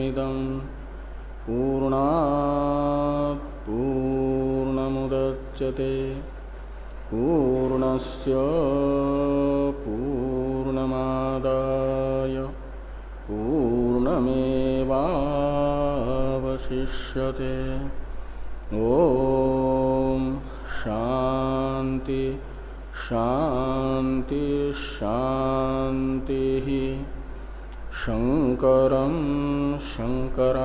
पूर्णमिदं पूर्णात् पूर्णमुदच्यते पूर्णस्य पूर्णमादाय पूर्णमेवावशिष्यते। ॐ शान्ति शान्ति शान्तिः। शंकरं शंकराचार्यं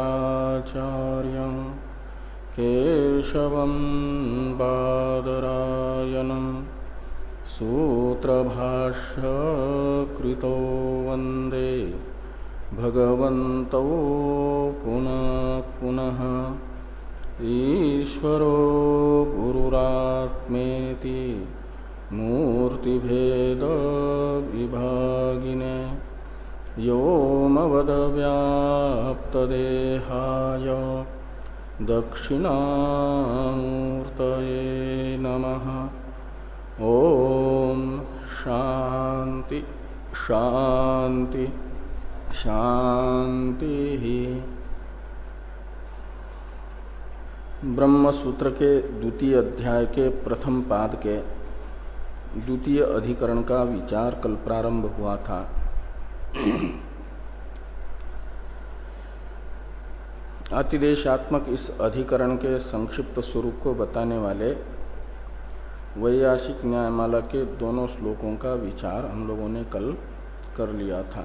केशवं बादरायणं सूत्रभाष्यकृतो वन्दे भगवन्तौ पुनः पुनः। ईश्वरो गुरुरात्मेति मूर्तिभेद विभागिने व्योमवद्व्याप्तदेहाय दक्षिणामूर्तये नमः। ॐ शान्ति शान्ति शान्तिः। ब्रह्म सूत्र के द्वितीय अध्याय के प्रथम पाद के द्वितीय अधिकरण का विचार कल प्रारंभ हुआ था। अतिदेशात्मक इस अधिकरण के संक्षिप्त स्वरूप को बताने वाले वैयासिक न्यायमाला के दोनों श्लोकों का विचार हम लोगों ने कल कर लिया था।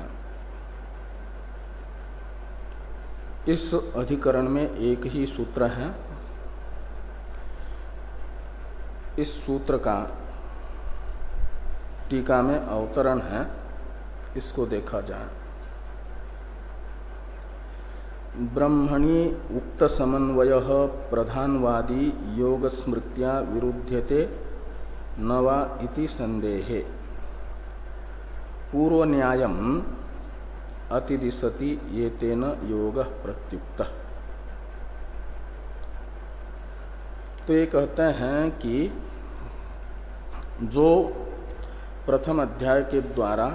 इस अधिकरण में एक ही सूत्र है। इस सूत्र का टीका में अवतरण है, इसको देखा जाए। ब्रह्मणि उक्त समन्वय प्रधानवादी योग स्मृत्या विरुध्यते न वा इति संदेहे पूर्व न्यायम अतिदिशति येतेन योग प्रत्युक्त। तो ये कहते हैं कि जो प्रथम अध्याय के द्वारा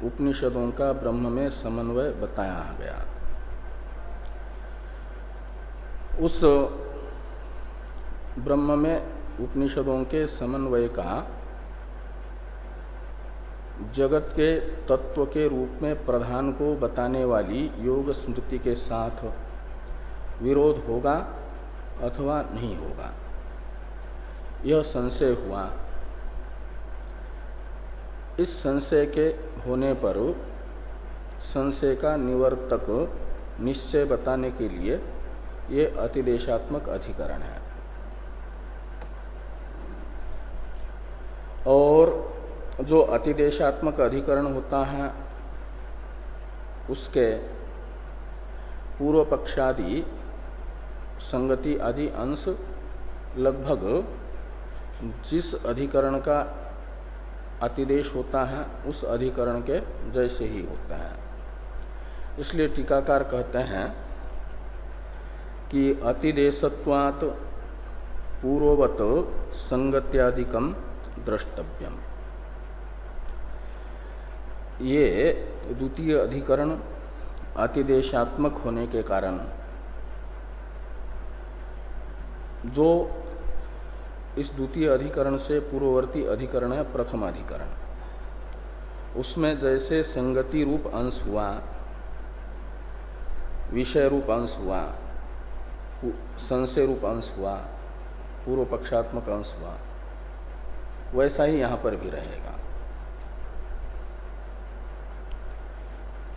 उपनिषदों का ब्रह्म में समन्वय बताया गया, उस ब्रह्म में उपनिषदों के समन्वय का जगत के तत्व के रूप में प्रधान को बताने वाली योग स्मृति के साथ विरोध होगा अथवा नहीं होगा, यह संशय हुआ। इस संशय के होने पर संशय का निवर्तक निश्चय बताने के लिए ये अतिदेशात्मक अधिकरण है। और जो अतिदेशात्मक अधिकरण होता है उसके पूर्व पक्षादि संगति आदि अंश लगभग जिस अधिकरण का अतिदेश होता है उस अधिकरण के जैसे ही होता है। इसलिए टीकाकार कहते हैं कि अतिदेशत्वात् पूर्ववत संगत्यादिकम द्रष्टव्यम। ये द्वितीय अधिकरण अतिदेशात्मक होने के कारण जो इस द्वितीय अधिकरण से पूर्ववर्ती अधिकरण है प्रथम अधिकरण, उसमें जैसे संगति रूप अंश हुआ, विषय रूप अंश हुआ, संशय रूप अंश हुआ, पूर्व पक्षात्मक अंश हुआ, वैसा ही यहां पर भी रहेगा।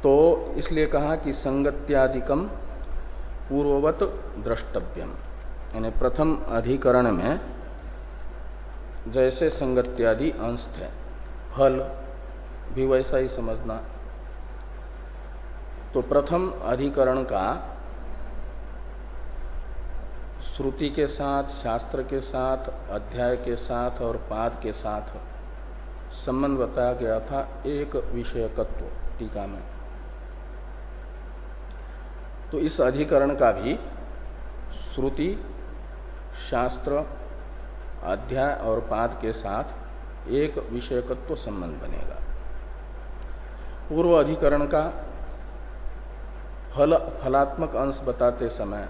तो इसलिए कहा कि संगत्यादिकम पूर्ववत द्रष्टव्यम, यानी प्रथम अधिकरण में जैसे संगत्यादि अंश थे, फल भी वैसा ही समझना। तो प्रथम अधिकरण का श्रुति के साथ, शास्त्र के साथ, अध्याय के साथ और पाद के साथ संबंध बताया गया था एक विषयकत्व टीका में। तो इस अधिकरण का भी श्रुति, शास्त्र, अध्याय और पाद के साथ एक विषयकत्व संबंध बनेगा। पूर्व अधिकरण का फलात्मक अंश बताते समय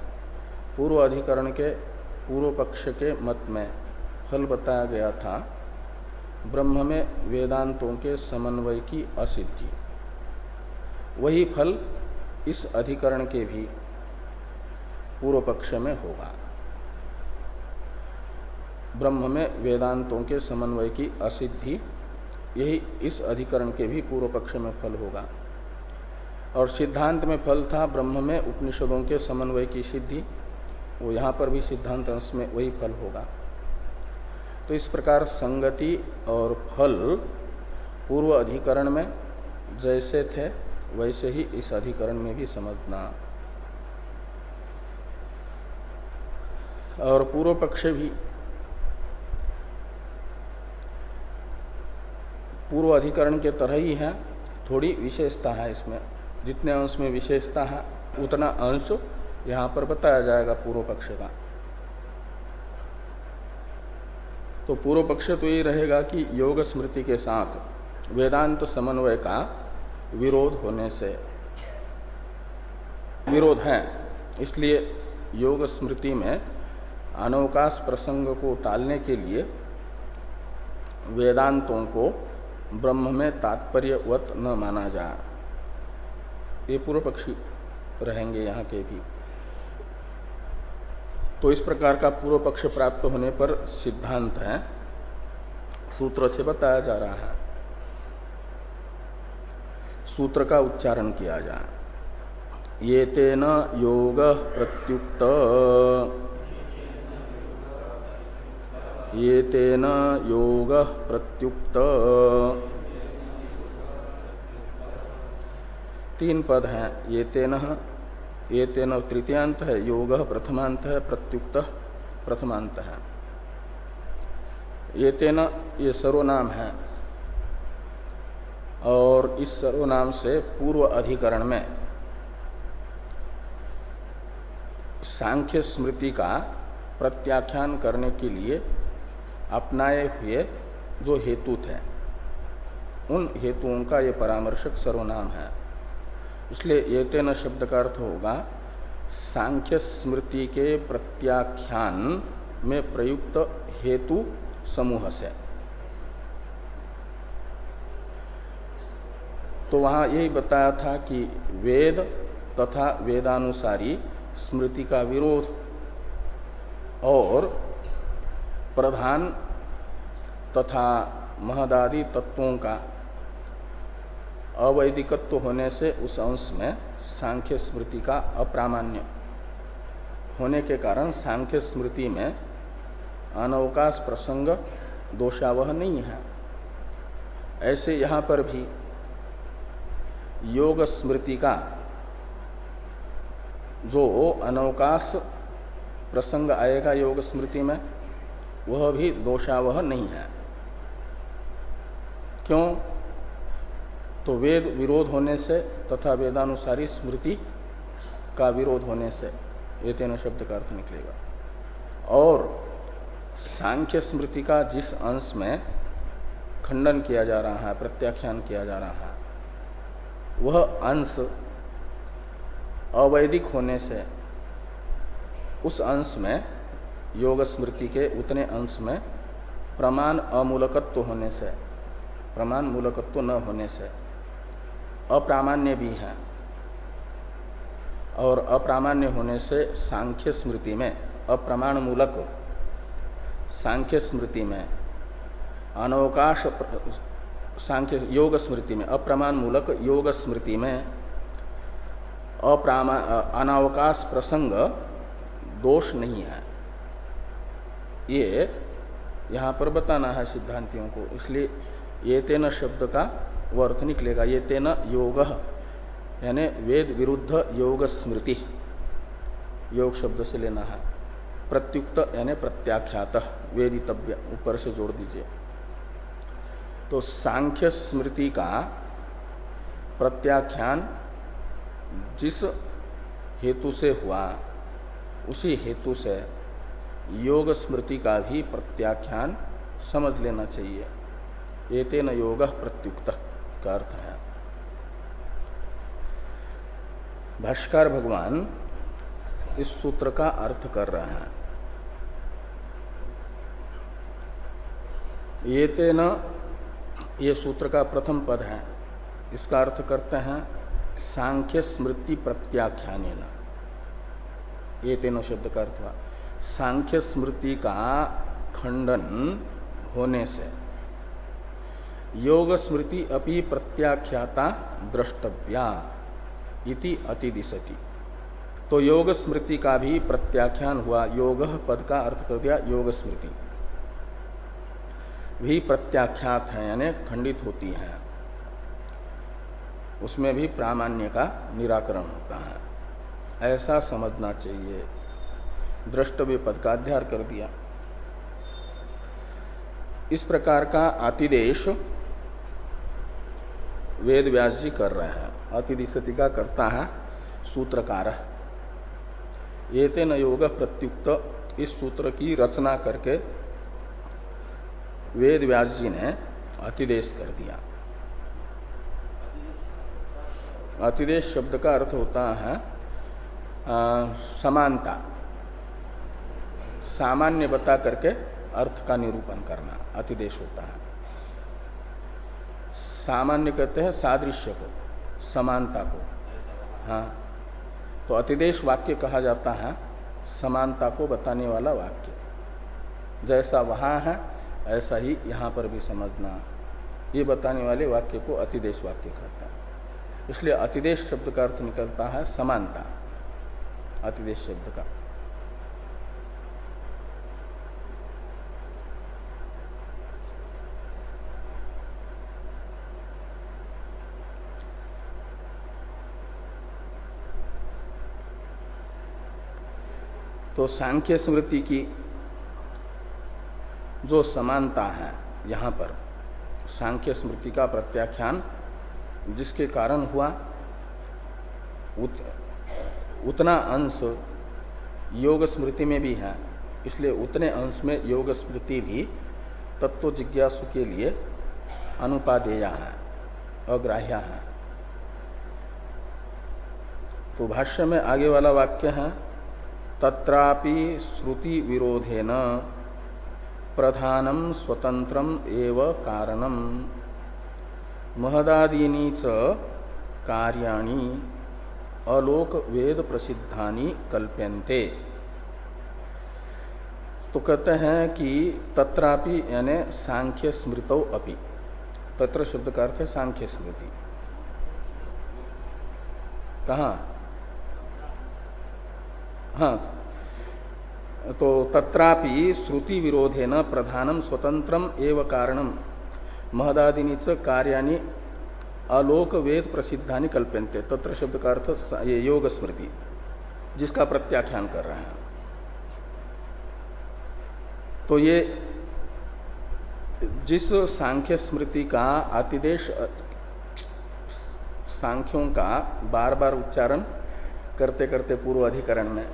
पूर्व अधिकरण के पूर्व पक्ष के मत में फल बताया गया था ब्रह्म में वेदांतों के समन्वय की असिद्धि। वही फल इस अधिकरण के भी पूर्व पक्ष में होगा। ब्रह्म में वेदांतों के समन्वय की असिद्धि यही इस अधिकरण के भी पूर्व पक्ष में फल होगा। और सिद्धांत में फल था ब्रह्म में उपनिषदों के समन्वय की सिद्धि, वो यहां पर भी सिद्धांत अंश में वही फल होगा। तो इस प्रकार संगति और फल पूर्व अधिकरण में जैसे थे वैसे ही इस अधिकरण में भी समझना। और पूर्व पक्ष भी पूर्व अधिकरण के तरह ही है, थोड़ी विशेषता है इसमें। जितने अंश में विशेषता है उतना अंश यहां पर बताया जाएगा पूर्व पक्ष का। तो पूर्व पक्ष तो ये रहेगा कि योग स्मृति के साथ वेदांत समन्वय का विरोध होने से, विरोध है, इसलिए योग स्मृति में अनवकाश प्रसंग को टालने के लिए वेदांतों को ब्रह्म में तात्पर्यवत न माना जाए। ये पूर्व पक्षी रहेंगे यहाँ के भी। तो इस प्रकार का पूर्व पक्ष प्राप्त होने पर सिद्धांत है, सूत्र से बताया जा रहा है। सूत्र का उच्चारण किया जाए। ये तेन योग प्रत्युक्त, ये तेन योग प्रत्युक्त, तीन पद हैं। ये तेन तृतीयांत है, योग प्रथमांत है, प्रत्युक्त प्रथमांत है। ये तेन ये सर्वनाम है और इस सर्वनाम से पूर्व अधिकरण में सांख्य स्मृति का प्रत्याख्यान करने के लिए अपनाए हुए जो हेतु थे उन हेतुओं का ये परामर्शक सर्वनाम है। इसलिए ये तेन शब्द का अर्थ होगा सांख्य स्मृति के प्रत्याख्यान में प्रयुक्त हेतु समूह से। तो वहां यही बताया था कि वेद तथा वेदानुसारी स्मृति का विरोध और प्रधान तथा महदादि तत्वों का अवैदिकत्व होने से उस अंश में सांख्य स्मृति का अप्रामाण्य होने के कारण सांख्य स्मृति में अनवकाश प्रसंग दोषावह नहीं है। ऐसे यहां पर भी योग स्मृति का जो अनवकाश प्रसंग आएगा योग स्मृति में वह भी दोषावह नहीं है। क्यों? तो वेद विरोध होने से तथा वेदानुसारी स्मृति का विरोध होने से ये तीनों शब्द का अर्थ निकलेगा। और सांख्य स्मृति का जिस अंश में खंडन किया जा रहा है, प्रत्याख्यान किया जा रहा है, वह अंश अवैदिक होने से उस अंश में योग स्मृति के उतने अंश में प्रमाण अमूलकत्व होने से, प्रमाण मूलकत्व न होने से अप्रामाण्य भी है। और अप्रामाण्य होने से सांख्य स्मृति में अप्रमाण मूलक सांख्य स्मृति में अनवकाश सांख्य योग स्मृति में अप्रमाण मूलक योग स्मृति में अनावकाश प्रसंग दोष नहीं है। ये यहां पर बताना है सिद्धांतियों को। इसलिए ये तेन शब्द का वो अर्थ निकलेगा, ये तेन योग यानी वेद विरुद्ध योग स्मृति, योग शब्द से लेना है। प्रत्युक्त यानी प्रत्याख्यात, वेदितव्य ऊपर से जोड़ दीजिए। तो सांख्य स्मृति का प्रत्याख्यान जिस हेतु से हुआ उसी हेतु से योग स्मृति का भी प्रत्याख्यान समझ लेना चाहिए। एतेन योग प्रत्युक्त का अर्थ है। भाष्यकार भगवान इस सूत्र का अर्थ कर रहे हैं। ये तेन, ये सूत्र का प्रथम पद है, इसका अर्थ करते हैं सांख्य स्मृति प्रत्याख्यानेन। ये तेन शब्द का अर्थ हुआ सांख्य स्मृति का खंडन होने से योग स्मृति अपि प्रत्याख्याता द्रष्टव्या इति अतिदिशति। तो योग स्मृति का भी प्रत्याख्यान हुआ। योग पद का अर्थ कर दिया योग स्मृति भी प्रत्याख्यात है, यानी खंडित होती है, उसमें भी प्रामाण्य का निराकरण होता है, ऐसा समझना चाहिए। द्रष्टव्य पद का अध्यार कर दिया। इस प्रकार का अतिदेश वेद व्यास जी कर रहे हैं। अतिदिशति का करता है सूत्रकार। एतेन योग प्रत्युक्त, इस सूत्र की रचना करके वेद व्यास जी ने अतिदेश कर दिया। अतिदेश शब्द का अर्थ होता है समानता, सामान्य बता करके अर्थ का निरूपण करना अतिदेश होता है। सामान्य कहते हैं सादृश्य को, समानता को। हाँ, तो अतिदेश वाक्य कहा जाता है समानता को बताने वाला वाक्य। जैसा वहां है ऐसा ही यहां पर भी समझना, ये बताने वाले वाक्य को अतिदेश वाक्य कहता है। इसलिए अतिदेश शब्द का अर्थ निकलता है समानता, अतिदेश शब्द का। तो सांख्य स्मृति की जो समानता है, यहां पर सांख्य स्मृति का प्रत्याख्यान जिसके कारण हुआ, उतना अंश योग स्मृति में भी है। इसलिए उतने अंश में योग स्मृति भी तत्व जिज्ञासु के लिए अनुपादेय है, अग्राह्य है। तो भाष्य में आगे वाला वाक्य है तत्रापि श्रुति विरोधेन प्रधानम स्वतंत्रम एव कारणम महदादीनि च कार्याणि अलोक वेद प्रसिद्धानि कल्प्यन्ते। तो कहते हैं कि तत्रापि यानी सांख्य स्मृतौ अपि, तत्र शब्द का अर्थ है सांख्य स्मृति। कहाँ? हाँ, तो तत्रापि श्रुति विरोधेन प्रधानम स्वतंत्रम एव कारणम महदादीनि च कार्याणि अलोक वेद प्रसिद्धानि कल्प्यन्ते। तत्र शब्द का अर्थ ये योग स्मृति जिसका प्रत्याख्यान कर रहे हैं। तो ये जिस सांख्य स्मृति का अतिदेश, सांख्यों का बार बार उच्चारण करते करते पूर्व अधिकरण में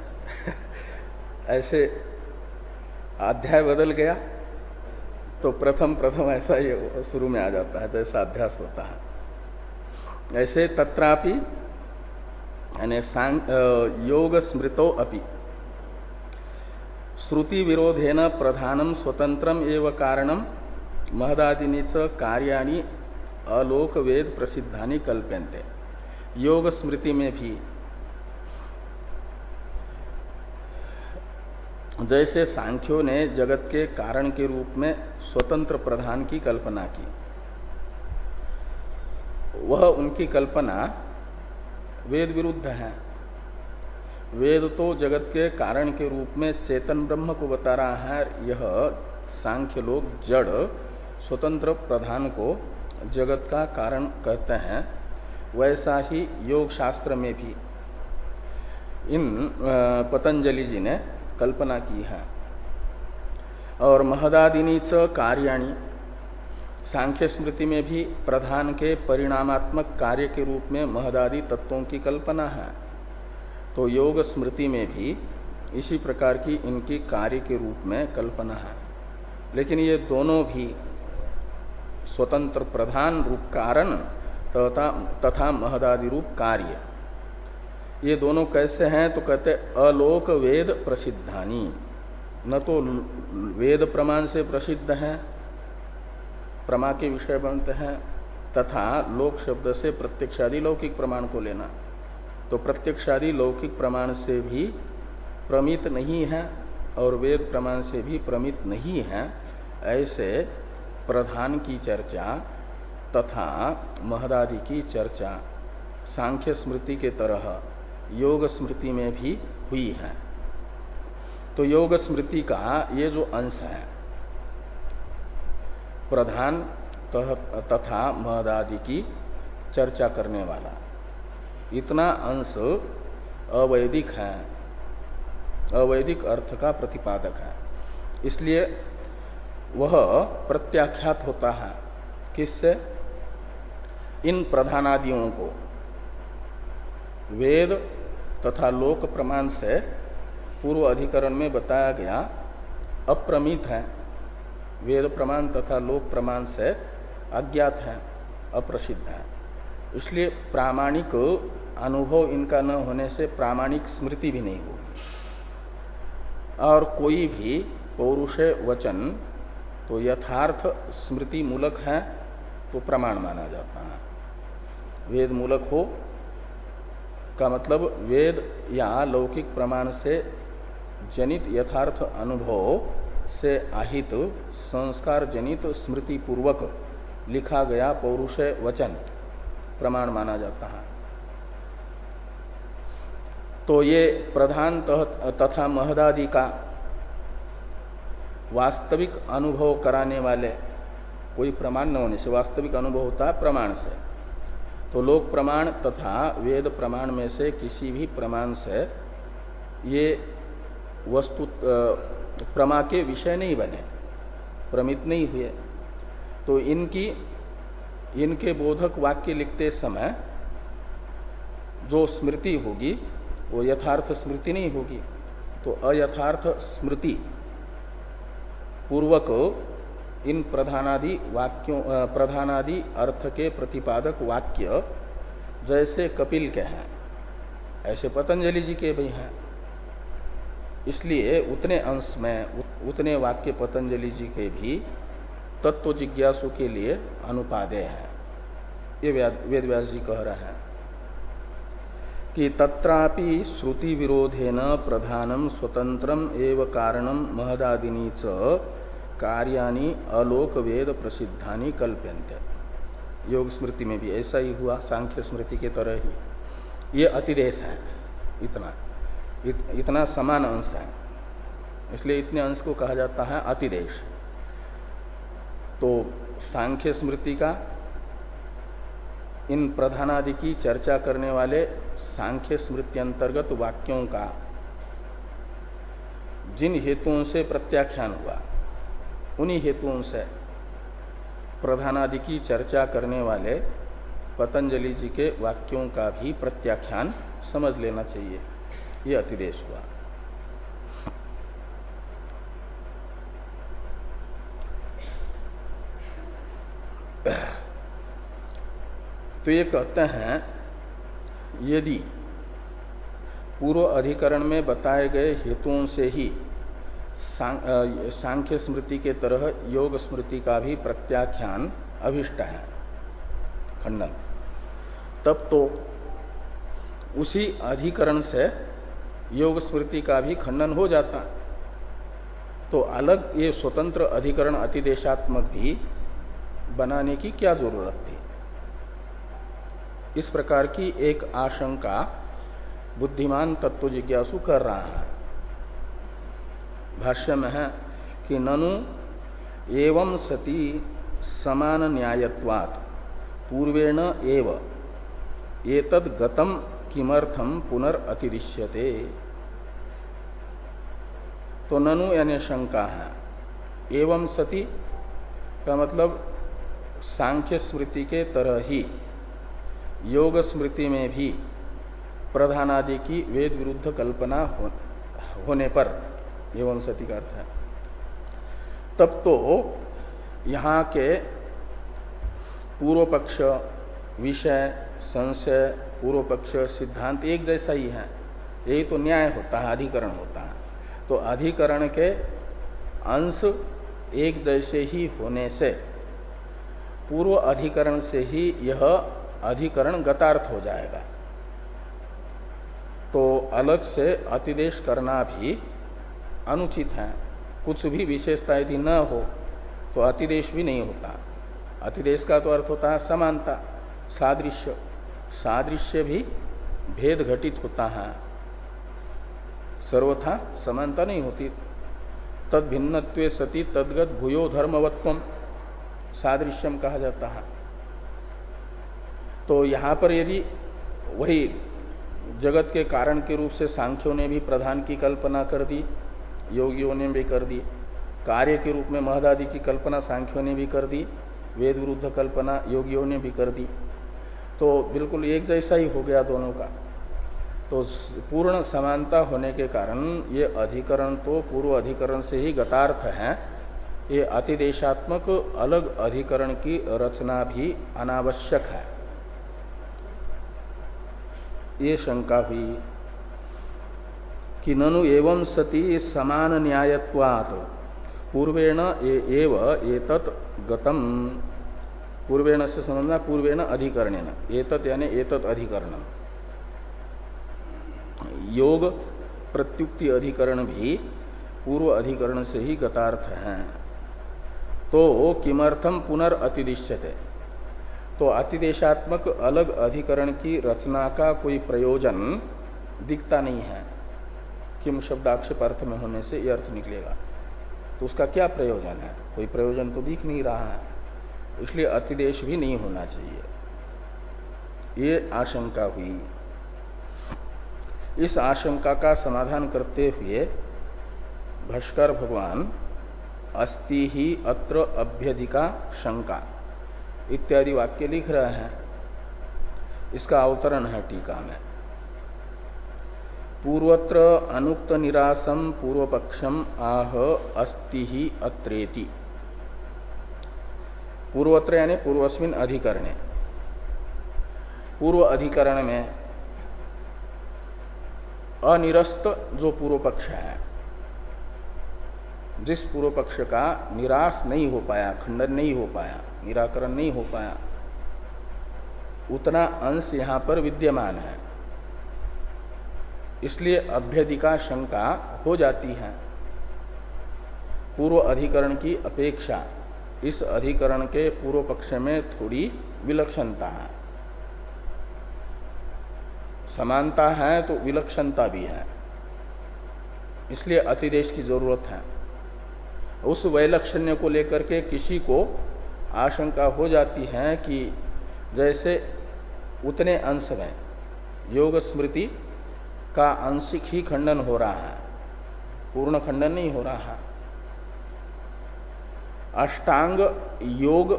ऐसे अध्याय बदल गया, तो प्रथम ऐसा ये शुरू में आ जाता है जैसा अभ्यास होता है। ऐसे तत्रापि यानी योग स्मृतो अपि श्रुति विरोधेन प्रधानम स्वतंत्रम एव कारणम महदादीनि च कार्याणि अलोक वेद प्रसिद्धानि कल्प्यन्ते। योग स्मृति में भी जैसे सांख्यों ने जगत के कारण के रूप में स्वतंत्र प्रधान की कल्पना की, वह उनकी कल्पना वेद विरुद्ध है। वेद तो जगत के कारण के रूप में चेतन ब्रह्म को बता रहा है, यह सांख्य लोग जड़ स्वतंत्र प्रधान को जगत का कारण कहते हैं। वैसा ही योग शास्त्र में भी इन पतंजलि जी ने कल्पना की है। और महदादीनि च कार्याणि, सांख्य स्मृति में भी प्रधान के परिणामात्मक कार्य के रूप में महदादि तत्वों की कल्पना है। तो योग स्मृति में भी इसी प्रकार की इनकी कार्य के रूप में कल्पना है। लेकिन ये दोनों भी स्वतंत्र प्रधान रूप कारण तथा महदादि रूप कार्य, ये दोनों कैसे हैं? तो कहते अलोक वेद प्रसिद्धानी, न तो वेद प्रमाण से प्रसिद्ध हैं, प्रमा के विषय बनते हैं, तथा लोक शब्द से प्रत्यक्षादि लौकिक प्रमाण को लेना, तो प्रत्यक्षादि लौकिक प्रमाण से भी प्रमित नहीं है और वेद प्रमाण से भी प्रमित नहीं है। ऐसे प्रधान की चर्चा तथा महदादि की चर्चा सांख्य स्मृति के तरह योग स्मृति में भी हुई है। तो योग स्मृति का ये जो अंश है, प्रधान तथा महदादि की चर्चा करने वाला, इतना अंश अवैदिक है, अवैदिक अर्थ का प्रतिपादक है। इसलिए वह प्रत्याख्यात होता है किससे? इन प्रधानादियों को वेद तथा लोक प्रमाण से पूर्व अधिकरण में बताया गया अप्रमित है, वेद प्रमाण तथा लोक प्रमाण से अज्ञात है, अप्रसिद्ध है। इसलिए प्रामाणिक अनुभव इनका न होने से प्रामाणिक स्मृति भी नहीं होगी। और कोई भी पौरुष वचन तो यथार्थ स्मृति मूलक है तो प्रमाण माना जाता है। वेद मूलक हो का मतलब वेद या लौकिक प्रमाण से जनित यथार्थ अनुभव से आहित संस्कार जनित स्मृति पूर्वक लिखा गया पौरुष वचन प्रमाण माना जाता है। तो ये प्रधान तथा महदादि का वास्तविक अनुभव कराने वाले कोई प्रमाण न होने से वास्तविक अनुभव होता है प्रमाण से। तो लोक प्रमाण तथा वेद प्रमाण में से किसी भी प्रमाण से ये वस्तु प्रमा के विषय नहीं बने, प्रमित नहीं हुए। तो इनके बोधक वाक्य लिखते समय जो स्मृति होगी वो यथार्थ स्मृति नहीं होगी। तो अयथार्थ स्मृति पूर्वक इन प्रधानादि वाक्यों प्रधानादि अर्थ के प्रतिपादक वाक्य जैसे कपिल के हैं ऐसे पतंजलि जी के भी हैं। इसलिए उतने अंश में उतने वाक्य पतंजलि जी के भी तत्व जिज्ञासु के लिए अनुपादेय है। ये वेद व्यास जी कह रहे हैं कि तत्रापि श्रुति विरोधेन प्रधानम स्वतंत्रम एव कारणम महदादिनी च कार्यानि अलोक वेद प्रसिद्धानि कल्प्यन्ते। योग स्मृति में भी ऐसा ही हुआ, सांख्य स्मृति के तरह ही। ये अतिदेश है, इतना समान अंश है, इसलिए इतने अंश को कहा जाता है अतिदेश। तो सांख्य स्मृति का इन प्रधानादि की चर्चा करने वाले सांख्य स्मृति अंतर्गत वाक्यों का जिन हेतुओं से प्रत्याख्यान हुआ उन्हीं हेतुओं से प्रधानादि की चर्चा करने वाले पतंजलि जी के वाक्यों का भी प्रत्याख्यान समझ लेना चाहिए। ये अतिदेश हुआ। तो ये कहते हैं यदि पूर्व अधिकरण में बताए गए हेतुओं से ही सांख्य स्मृति के तरह योग स्मृति का भी प्रत्याख्यान अभिष्ट है, खंडन, तब तो उसी अधिकरण से योग स्मृति का भी खंडन हो जाता। तो अलग ये स्वतंत्र अधिकरण अतिदेशात्मक भी बनाने की क्या जरूरत थी? इस प्रकार की एक आशंका बुद्धिमान तत्व जिज्ञासु कर रहा है। भाष्य में है कि ननु एवं सति समान न्यायत्वात् पूर्वेण एव एतद् गतम किमर्थम पुनरअतिरिष्यते। तो ननु यानी शंका है। एवं सति का मतलब सांख्य स्मृति के तरह ही योग स्मृति में भी प्रधानादि की वेद विरुद्ध कल्पना होने पर एवं सति का अर्थ है। तब तो यहां के पूर्व पक्ष विषय संशय, पूर्व पक्ष, सिद्धांत एक जैसा ही है। यही तो न्याय होता है, अधिकरण होता है। तो अधिकरण के अंश एक जैसे ही होने से पूर्व अधिकरण से ही यह अधिकरण गतार्थ हो जाएगा। तो अलग से अतिदेश करना भी अनुचित है। कुछ भी विशेषता यदि न हो तो अतिदेश भी नहीं होता। अतिदेश का तो अर्थ होता है समानता, सादृश्य। सादृश्य भी भेद घटित होता है, सर्वथा समानता नहीं होती। तद भिन्नत्वे सति तद्गत भूयो धर्मवत्वम सादृश्यम कहा जाता है। तो यहां पर यदि वही जगत के कारण के रूप से सांख्यों ने भी प्रधान की कल्पना कर दी, योगियों ने भी कर दी, कार्य के रूप में महदादि की कल्पना सांख्यों ने भी कर दी, वेद विरुद्ध कल्पना योगियों ने भी कर दी, तो बिल्कुल एक जैसा ही हो गया दोनों का। तो पूर्ण समानता होने के कारण ये अधिकरण तो पूर्व अधिकरण से ही गतार्थ है। ये अतिदेशात्मक अलग अधिकरण की रचना भी अनावश्यक है, ये शंका हुई कि ननु एवं सति समान न्यायत्वात् पूर्वेण एव एतत् गतम। पूर्वेण से समझना पूर्वेण अधिकरणेन, एतत् यानी एतत् अधिकरणम। योग प्रत्युक्ति अधिकरण भी पूर्व अधिकरण से ही गतार्थ है। तो किमर्थम पुनर्अतिदिश्यते, तो अतिदेशात्मक अलग अधिकरण की रचना का कोई प्रयोजन दिखता नहीं है। किम शब्दाक्षेप अर्थ में होने से यह अर्थ निकलेगा, तो उसका क्या प्रयोजन है? कोई प्रयोजन तो दिख नहीं रहा है, इसलिए अतिदेश भी नहीं होना चाहिए, ये आशंका हुई। इस आशंका का समाधान करते हुए भाष्कर भगवान अस्ति ही अत्र अभ्यधिका शंका इत्यादि वाक्य लिख रहे हैं। इसका अवतरण है टीका में। पूर्वत्र अनुक्त निरासम पूर्वपक्षम आह अस्ति ही अत्रेति। पूर्वत्र यानी पूर्वस्मिन अधिकरणे, पूर्व अधिकरण में अनिरस्त जो पूर्व पक्ष है, जिस पूर्व पक्ष का निराश नहीं हो पाया, खंडन नहीं हो पाया, निराकरण नहीं हो पाया, उतना अंश यहां पर विद्यमान है। इसलिए अभ्यधिका शंका हो जाती है। पूर्व अधिकरण की अपेक्षा इस अधिकरण के पूर्व पक्ष में थोड़ी विलक्षणता है। समानता है तो विलक्षणता भी है, इसलिए अतिदेश की जरूरत है। उस वैलक्षण्य को लेकर के किसी को आशंका हो जाती है कि जैसे उतने अंश में योग स्मृति का आंशिक ही खंडन हो रहा है, पूर्ण खंडन नहीं हो रहा है। अष्टांग योग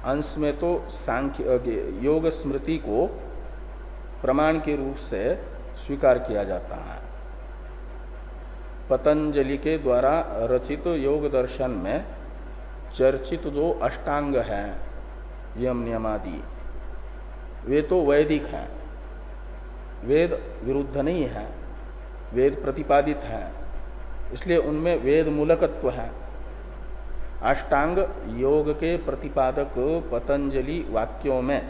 अंश में तो सांख्य योग स्मृति को प्रमाण के रूप से स्वीकार किया जाता है। पतंजलि के द्वारा रचित योग दर्शन में चर्चित जो अष्टांग है, यम नियमादि, वे तो वैदिक हैं, वेद विरुद्ध नहीं है, वेद प्रतिपादित है, इसलिए उनमें वेद मूलकत्व है। अष्टांग योग के प्रतिपादक पतंजलि वाक्यों में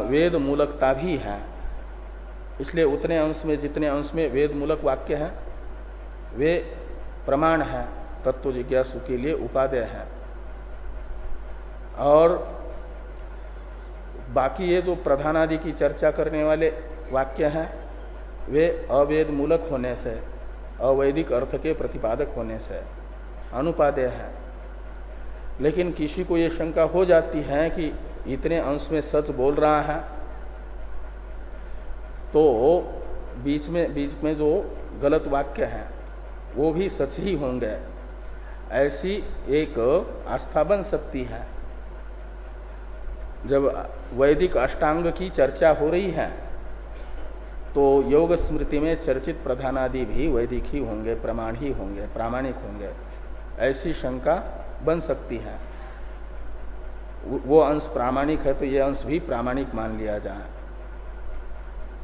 वेद मूलकता भी है, इसलिए उतने अंश में जितने अंश में वेद मूलक वाक्य हैं वे प्रमाण है, तत्व जिज्ञासु के लिए उपादेय है। और बाकी ये जो प्रधानादि की चर्चा करने वाले वाक्य हैं वे अवेद मूलक होने से, अवैदिक अर्थ के प्रतिपादक होने से अनुपादेय है। लेकिन किसी को ये शंका हो जाती है कि इतने अंश में सच बोल रहा है, तो बीच में जो गलत वाक्य हैं वो भी सच ही होंगे, ऐसी एक आस्था बन सकती है। जब वैदिक अष्टांग की चर्चा हो रही है तो योग स्मृति में चर्चित प्रधानादि भी वैदिक ही होंगे, प्रमाण ही होंगे, प्रामाणिक होंगे, ऐसी शंका बन सकती है। वो अंश प्रामाणिक है तो ये अंश भी प्रामाणिक मान लिया जाए।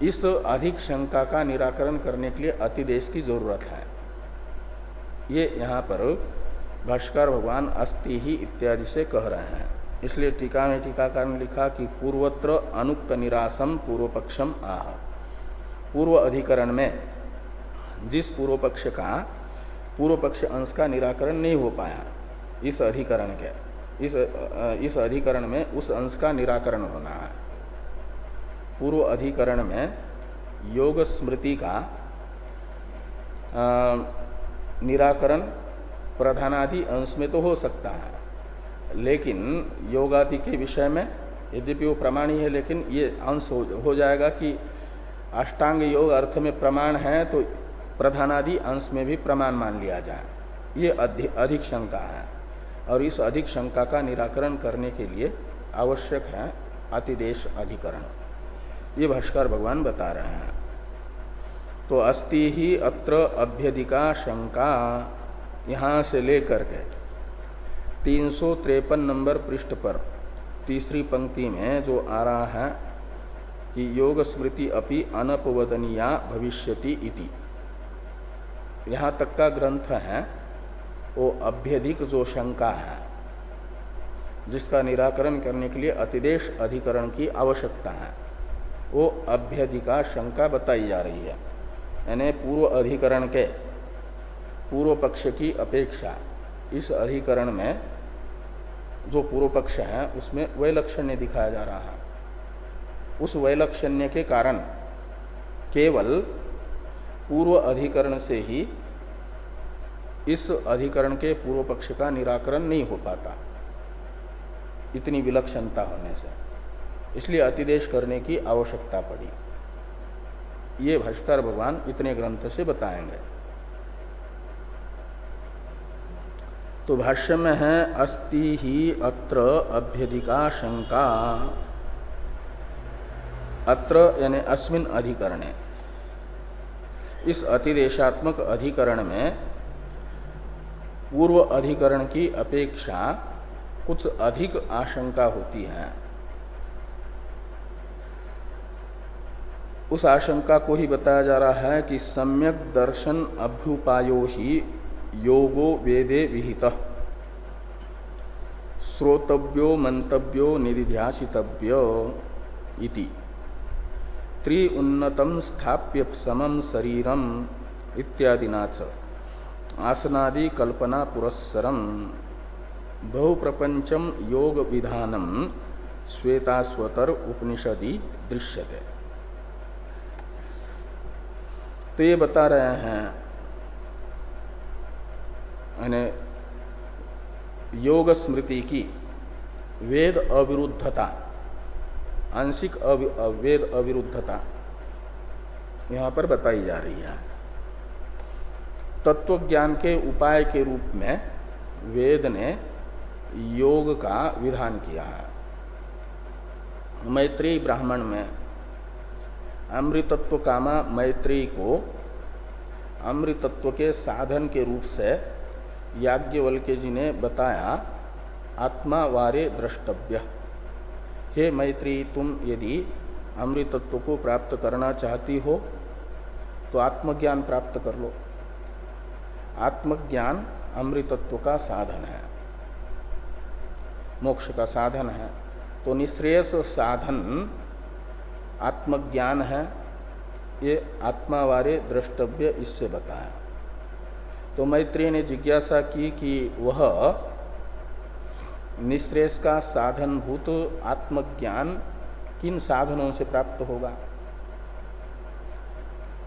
इस अधिक शंका का निराकरण करने के लिए अतिदेश की जरूरत है। ये यहां पर भाष्कर भगवान अस्ति ही इत्यादि से कह रहे हैं। इसलिए टीका में टीकाकार ने लिखा कि पूर्वत्र अनुक्त निरासम पूर्व पक्षम आह। पूर्व अधिकरण में जिस पूर्व पक्ष का पूर्व पक्ष अंश का निराकरण नहीं हो पाया, इस अधिकरण के इस अधिकरण में उस अंश का निराकरण होना है। पूर्व अधिकरण में योग स्मृति का निराकरण प्रधानादि अंश में तो हो सकता है, लेकिन योगादि के विषय में यद्यपि वो प्रमाणी है, लेकिन ये अंश हो जाएगा कि अष्टांग योग अर्थ में प्रमाण है तो प्रधानादि अंश में भी प्रमाण मान लिया जाए। ये अधिक शंका है, और इस अधिक शंका का निराकरण करने के लिए आवश्यक है अतिदेश अधिकरण। ये भाष्कर भगवान बता रहे हैं। तो अस्ति ही अत्र अभ्यधिका शंका, यहां से लेकर के 353 नंबर पृष्ठ पर तीसरी पंक्ति में जो आ रहा है कि योग स्मृति अपि अनपवदनीया भविष्यति इति, यहां तक का ग्रंथ है वो अभ्यधिक जो शंका है, जिसका निराकरण करने के लिए अतिदेश अधिकरण की आवश्यकता है, वो अभ्यधिका शंका बताई जा रही है। यानी पूर्व अधिकरण के पूर्व पक्ष की अपेक्षा इस अधिकरण में जो पूर्व पक्ष है उसमें वैलक्षण्य दिखाया जा रहा है। उस वैलक्षण्य के कारण केवल पूर्व अधिकरण से ही इस अधिकरण के पूर्व पक्ष का निराकरण नहीं हो पाता, इतनी विलक्षणता होने से, इसलिए अतिदेश करने की आवश्यकता पड़ी। ये भाष्कर भगवान इतने ग्रंथ से बताएंगे। तो भाष्य में है अस्ति ही अत्र अभ्यधिका शंका। अत्र यानी अस्मिन अधिकरणे, इस अतिदेशात्मक अधिकरण में पूर्व अधिकरण की अपेक्षा कुछ अधिक आशंका होती है। उस आशंका को ही बताया जा रहा है कि सम्यक दर्शन अभ्युपायो ही योगो वेदे विहितः श्रोतव्यो मंतव्यो निधिध्यासितव्य इति त्रि उन्नतम स्थाप्य समम शरीरम इत्यादिना च आसनादि कल्पना पुरस्सरम बहुप्रपंचम योग विधानम श्वेतास्वतर उपनिषदि दृश्यते। तो ये बता रहे हैं यानी योग स्मृति की वेद अविरुद्धता, आंशिक वेद अविरुद्धता यहां पर बताई जा रही है। तत्व ज्ञान के उपाय के रूप में वेद ने योग का विधान किया है। मैत्रेयी ब्राह्मण में अमृतत्व कामा मैत्रेयी को अमृतत्व के साधन के रूप से याज्ञवल्क्य जी ने बताया, आत्मा वारे द्रष्टव्य। हे मैत्रेयी, तुम यदि अमृतत्व को प्राप्त करना चाहती हो तो आत्मज्ञान प्राप्त कर लो। आत्मज्ञान अमृतत्व का साधन है, मोक्ष का साधन है। तो निश्रेयस साधन आत्मज्ञान है, ये आत्मावारे द्रष्टव्य इससे बताया। तो मैत्रेय ने जिज्ञासा की कि वह निश्रेयस का साधनभूत आत्मज्ञान किन साधनों से प्राप्त होगा।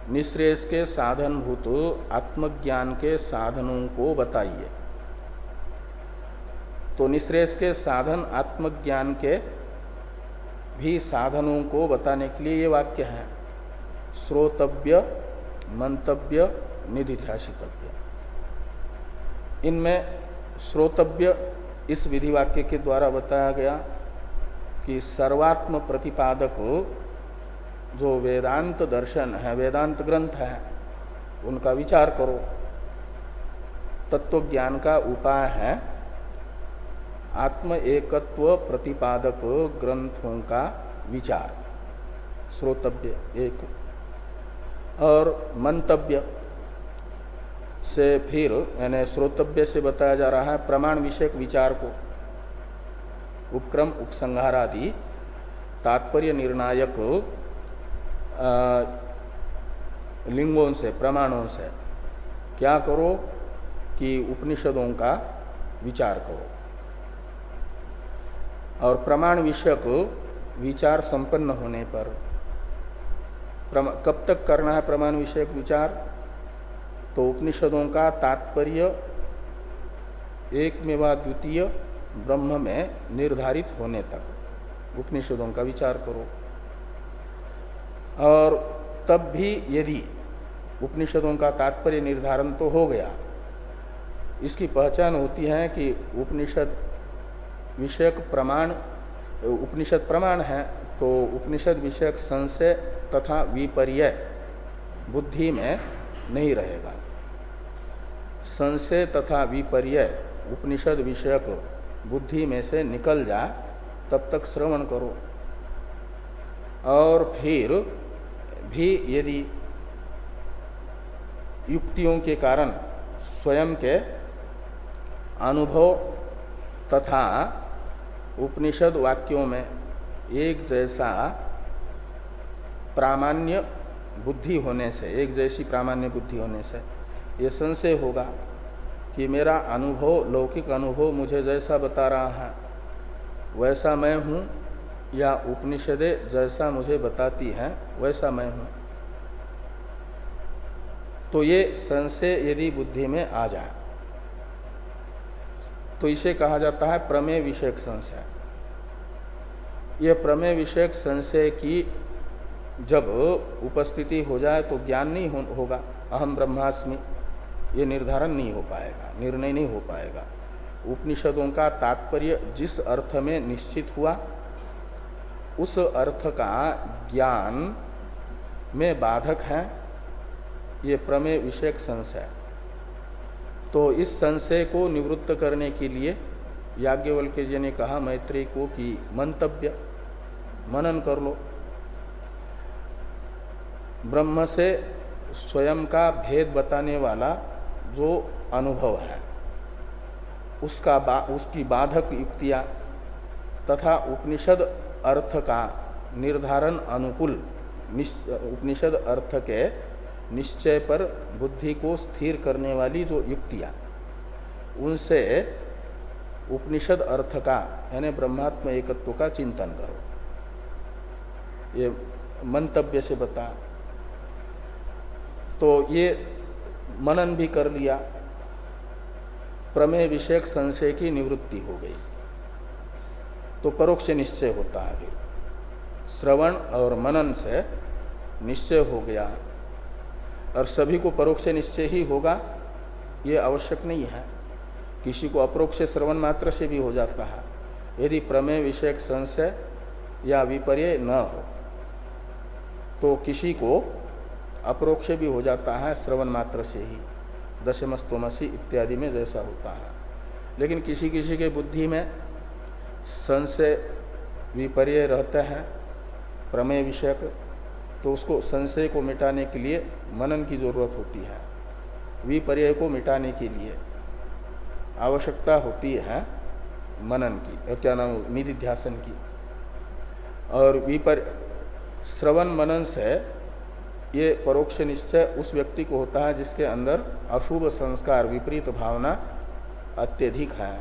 निश्रेयस के साधनभूत आत्मज्ञान के साधनों को बताइए। तो निश्रेयस के साधन आत्मज्ञान के भी साधनों को बताने के लिए ये वाक्य है, श्रोतव्य मंतव्य निधिध्यासितव्य। इनमें श्रोतव्य इस विधि वाक्य के द्वारा बताया गया कि सर्वात्म प्रतिपादक जो वेदांत दर्शन है, वेदांत ग्रंथ है, उनका विचार करो। तत्व ज्ञान का उपाय है आत्म एकत्व प्रतिपादक ग्रंथों का विचार श्रोतव्य एक, और मंतव्य से फिर यानी श्रोतव्य से बताया जा रहा है प्रमाण विषयक विचार को, उपक्रम उपसंहार आदि तात्पर्य निर्णायक लिंगों से प्रमाणों से क्या करो कि उपनिषदों का विचार करो। और प्रमाण विषयक विचार संपन्न होने पर कब तक करना है प्रमाण विषयक विचार? तो उपनिषदों का तात्पर्य एकमेवा द्वितीय ब्रह्म में निर्धारित होने तक उपनिषदों का विचार करो। और तब भी यदि उपनिषदों का तात्पर्य निर्धारण तो हो गया, इसकी पहचान होती है कि उपनिषद विषयक प्रमाण, उपनिषद प्रमाण है तो उपनिषद विषयक संशय तथा विपर्य बुद्धि में नहीं रहेगा। संशय तथा विपर्य उपनिषद विषयक बुद्धि में से निकल जाए तब तक श्रवण करो। और फिर भी यदि युक्तियों के कारण स्वयं के अनुभव तथा उपनिषद वाक्यों में एक जैसा प्रामाण्य बुद्धि होने से, एक जैसी प्रामाण्य बुद्धि होने से ये संशय होगा कि मेरा अनुभव, लौकिक अनुभव मुझे जैसा बता रहा है वैसा मैं हूं, या उपनिषदें जैसा मुझे बताती हैं वैसा मैं हूं। तो ये संशय यदि बुद्धि में आ जाए तो इसे कहा जाता है प्रमेय विषयक संशय। यह प्रमेय विषयक संशय की जब उपस्थिति हो जाए तो ज्ञान नहीं होगा, अहम ब्रह्मास्मि ये निर्धारण नहीं हो पाएगा, निर्णय नहीं हो पाएगा। उपनिषदों का तात्पर्य जिस अर्थ में निश्चित हुआ उस अर्थ का ज्ञान में बाधक है ये प्रमेय विषयक संशय। तो इस संशय को निवृत्त करने के लिए याज्ञवल्क्य जी ने कहा मैत्रेय को कि मंतव्य, मनन कर लो। ब्रह्म से स्वयं का भेद बताने वाला जो अनुभव है उसकी बाधक युक्तियां तथा उपनिषद अर्थ का निर्धारण अनुकूल उपनिषद अर्थ के निश्चय पर बुद्धि को स्थिर करने वाली जो युक्तियां, उनसे उपनिषद अर्थ का यानी ब्रह्मात्म एकत्व का चिंतन करो। ये मंतव्य से बता। तो ये मनन भी कर लिया, प्रमेय विषयक संशय की निवृत्ति हो गई, तो परोक्ष निश्चय होता है। फिर श्रवण और मनन से निश्चय हो गया, और सभी को परोक्ष निश्चय ही होगा ये आवश्यक नहीं है। किसी को अप्रोक्ष श्रवण मात्र से भी हो जाता है यदि प्रमेय विषयक संशय या विपर्य न हो, तो किसी को अप्रोक्ष भी हो जाता है श्रवण मात्र से ही, दशमस्तोमसि इत्यादि में जैसा होता है। लेकिन किसी किसी के बुद्धि में संशय विपर्य रहते हैं प्रमेय विषयक, तो उसको संशय को मिटाने के लिए मनन की जरूरत होती है, विपर्य को मिटाने के लिए आवश्यकता होती है मनन की, क्या नाम, निधिध्यासन की। और श्रवण मनन से ये परोक्ष निश्चय उस व्यक्ति को होता है जिसके अंदर अशुभ संस्कार, विपरीत भावना अत्यधिक है,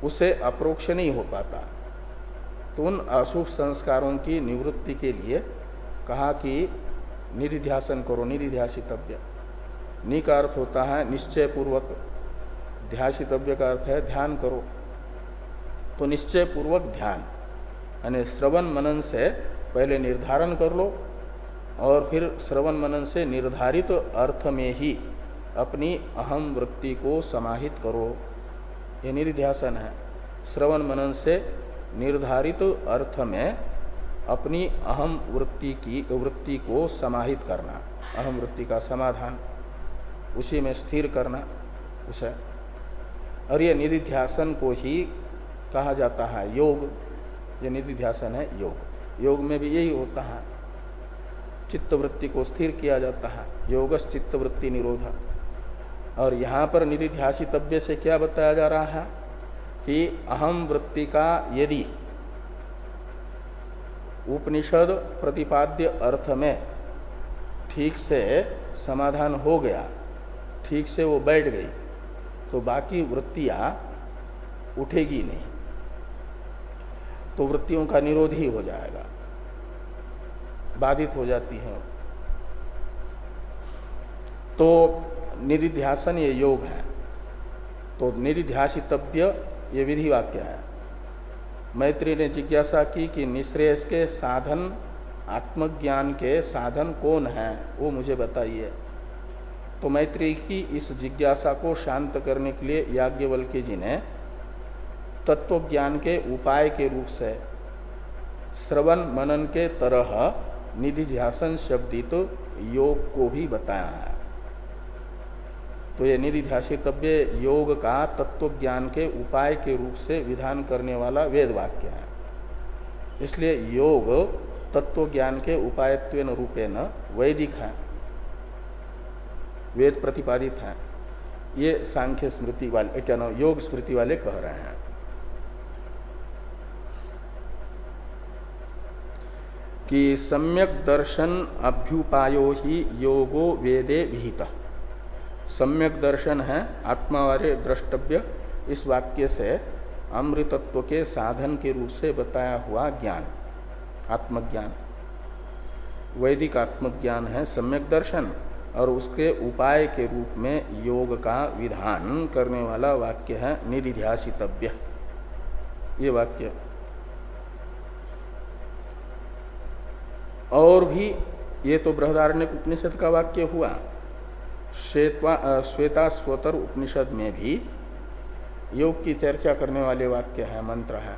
उसे अप्रोक्ष नहीं हो पाता। तो उन अशुभ संस्कारों की निवृत्ति के लिए कहा कि निधिध्यासन करो, निधिध्यासितव्य। नि का अर्थ होता है निश्चय पूर्वक, ध्यासितव्य का अर्थ है ध्यान करो। तो निश्चय पूर्वक ध्यान यानी श्रवण मनन से पहले निर्धारण कर लो, और फिर श्रवण मनन से निर्धारित अर्थ में ही अपनी अहम वृत्ति को समाहित करो। ये निधिध्यासन है। श्रवण मनन से निर्धारित अर्थ में अपनी अहम वृत्ति को समाहित करना, अहम वृत्ति का समाधान, उसी में स्थिर करना उसे। और ये निधिध्यासन को ही कहा जाता है योग। ये निधिध्यासन है योग। योग में भी यही होता है, चित्तवृत्ति को स्थिर किया जाता है, योगस चित्तवृत्ति निरोध। और यहां पर निधिध्यासितव्य से क्या बताया जा रहा है कि अहम वृत्ति का यदि उपनिषद प्रतिपाद्य अर्थ में ठीक से समाधान हो गया, ठीक से वो बैठ गई, तो बाकी वृत्तियां उठेगी नहीं, तो वृत्तियों का निरोध ही हो जाएगा, बाधित हो जाती है। तो निधिध्यासन ये योग है। तो निधिध्यासितव्य ये विधि वाक्य है। मैत्री ने जिज्ञासा की कि निश्रेयस के साधन, आत्मज्ञान के साधन कौन है, वो मुझे बताइए। तो मैत्री की इस जिज्ञासा को शांत करने के लिए याज्ञवल्क्य जी ने तत्व ज्ञान के उपाय के रूप से श्रवण मनन के तरह निधिध्यासन शब्दित योग को भी बताया है। तो ये निधिध्यासितव्य योग का तत्व ज्ञान के उपाय के रूप से विधान करने वाला वेद वाक्य है। इसलिए योग तत्व ज्ञान के उपायत्वेन रूपेण वैदिक है, वेद प्रतिपादित है। ये सांख्य स्मृति वाले, क्या नाम, योग स्मृति वाले कह रहे हैं। कि सम्यक दर्शन अभ्युपायो ही योगो वेदे विहितः। सम्यक दर्शन है आत्मावारे द्रष्टव्य, इस वाक्य से अमृतत्व के साधन के रूप से बताया हुआ ज्ञान, आत्मज्ञान, वैदिक आत्मज्ञान है सम्यक दर्शन, और उसके उपाय के रूप में योग का विधान करने वाला वाक्य है निधिध्यासितव्य। ये वाक्य और भी, ये तो बृहदारण्यक उपनिषद का वाक्य हुआ। श्वेता स्वतर उपनिषद में भी योग की चर्चा करने वाले वाक्य है, मंत्र है।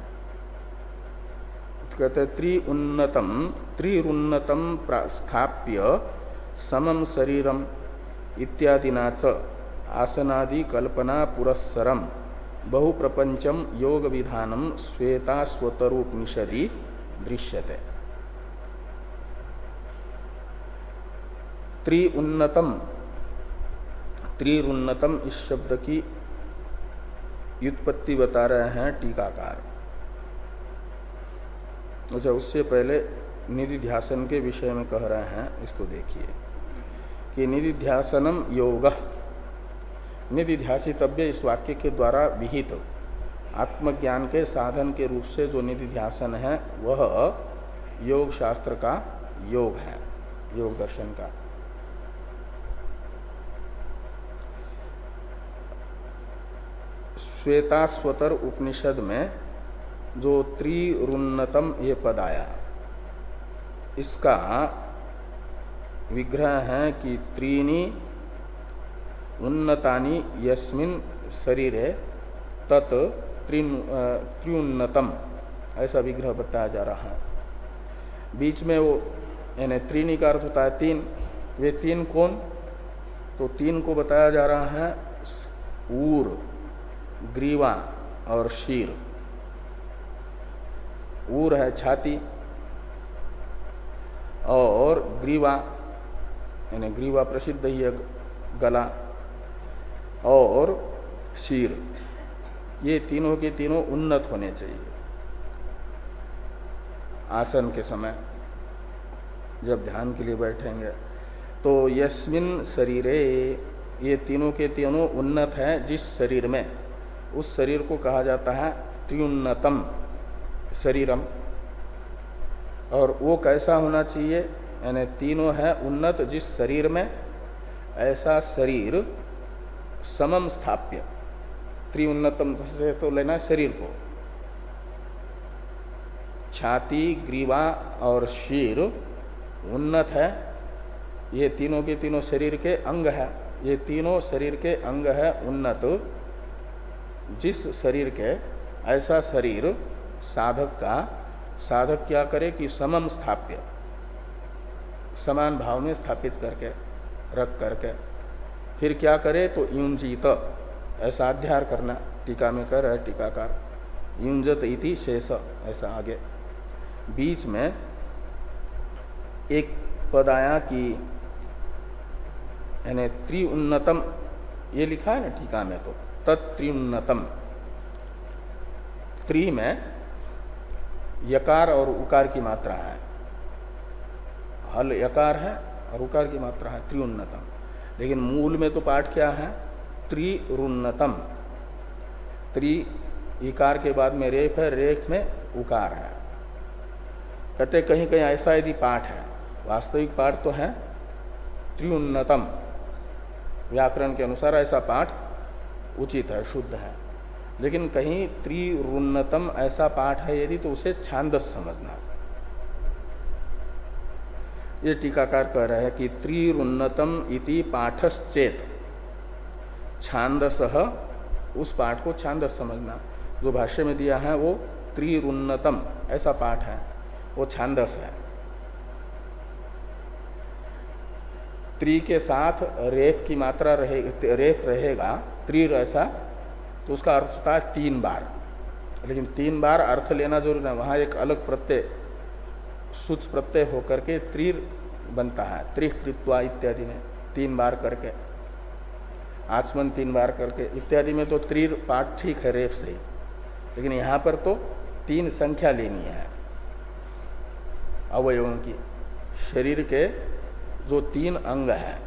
कहते त्रिरुन्नतम स्थाप्य समम शरीरम इत्यादिना च आसनादि कल्पना पुरस्सरम बहुप्रपंचम योग विधानम श्वेता स्वतरोपनिषदि दृश्यते। त्रिरुन्नतम इस शब्द की व्युत्पत्ति बता रहे हैं टीकाकार। अच्छा, उससे पहले निधिध्यासन के विषय में कह रहे हैं, इसको देखिए कि निधिध्यासनम योग, निधिध्यासितव्य इस वाक्य के द्वारा विहित आत्मज्ञान के साधन के रूप से जो निधिध्यासन है वह योग शास्त्र का योग है, योग दर्शन का। श्वेतास्वतर उपनिषद में जो त्रिरुन्नतम ये पद आया, इसका विग्रह है कि त्रीनि उन्नतानि यस्मिन् शरीरे तत् त्रिउन्नतम, ऐसा विग्रह बताया जा रहा है। बीच में वो यानी त्रीनि का अर्थ होता है तीन। वे तीन कौन? तो तीन को बताया जा रहा है ऊर, ग्रीवा और शीर। ऊर है छाती, और ग्रीवा यानी ग्रीवा प्रसिद्ध ही है गला, और शीर, ये तीनों के तीनों उन्नत होने चाहिए। आसन के समय जब ध्यान के लिए बैठेंगे तो यस्मिन शरीरे, ये तीनों के तीनों उन्नत है जिस शरीर में, उस शरीर को कहा जाता है त्रिउन्नतम शरीरम। और वो कैसा होना चाहिए? यानी तीनों है उन्नत जिस शरीर में, ऐसा शरीर समम स्थाप्य। त्रिउन्नतम से तो लेना शरीर को, छाती, ग्रीवा और शीर उन्नत है, ये तीनों के तीनों शरीर के अंग है। ये तीनों शरीर के अंग है उन्नत जिस शरीर के, ऐसा शरीर साधक क्या करे कि समम स्थाप्य, समान भाव में स्थापित करके रख करके फिर क्या करे तो युंजीत, ऐसा अध्यार करना। टीका में कह रहा है टीकाकार, युंजत इति शेष, ऐसा आगे बीच में एक पद आया कि यानी त्रिउन्नतम, ये लिखा है ना टीका में, तो तत्त्रिउन्नतम, त्रि में यकार और उकार की मात्रा है, हल यकार है और उकार की मात्रा है त्रिउन्नतम, लेकिन मूल में तो पाठ क्या है, त्रिरुन्नतम। त्रि इकार के बाद में रेफ है, रेफ में उकार है। कहते कहीं कहीं ऐसा यदि पाठ है, वास्तविक पाठ तो है त्रिउन्नतम, व्याकरण के अनुसार ऐसा पाठ उचित है, शुद्ध है, लेकिन कहीं त्रिरुन्नतम ऐसा पाठ है यदि, तो उसे छांदस समझना। ये टीकाकार कह रहे हैं कि त्रिरुन्नतम इति पाठश्चेत, छांदसः, उस पाठ को छांदस समझना। जो भाष्य में दिया है वो त्रिरुन्नतम ऐसा पाठ है, वो छांदस है। त्रि के साथ रेफ की मात्रा रेफ रहेगा, त्रिर ऐसा, तो उसका अर्थ होता है 3 बार, लेकिन 3 बार अर्थ लेना जरूर है। वहां एक अलग प्रत्यय, सुच प्रत्यय होकर के त्रिर बनता है, त्रिह कृत्वा इत्यादि में 3 बार करके, आचमन 3 बार करके इत्यादि में तो त्रिर पाठ ठीक है रेफ से ही, लेकिन यहां पर तो 3 संख्या लेनी है अवयवों की। शरीर के जो 3 अंग हैं,